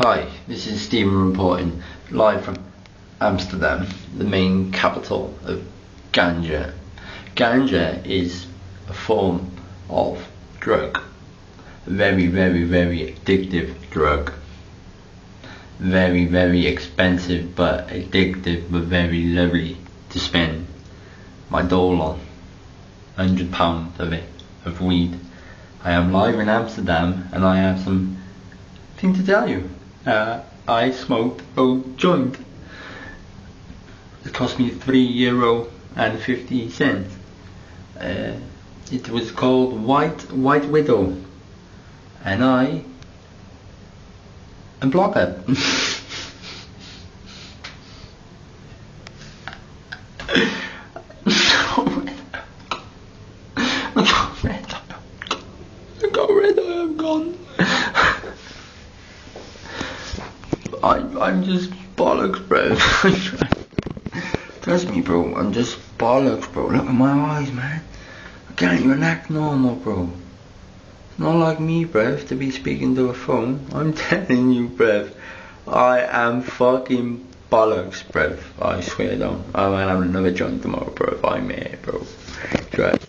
Hi, this is Stephen reporting live from Amsterdam, the main capital of ganja. Ganja is a form of drug, a very addictive drug. Very expensive but addictive but very lovely to spend my dole on. £100 of it, of weed. I am live in Amsterdam and I have something to tell you. I smoked a joint. It cost me €3.50. It was called White Widow, and I am blocked. I'm gone. I'm just bollocks, bro. Trust me, bro. I'm just bollocks, bro. Look at my eyes, man. I can't even act normal, bro. It's not like me, bruv, to be speaking to a phone. I'm telling you, bruv. I am fucking bollocks, bruv. I swear down. I might have another joint tomorrow, bruv. I'm here, bro. Trust.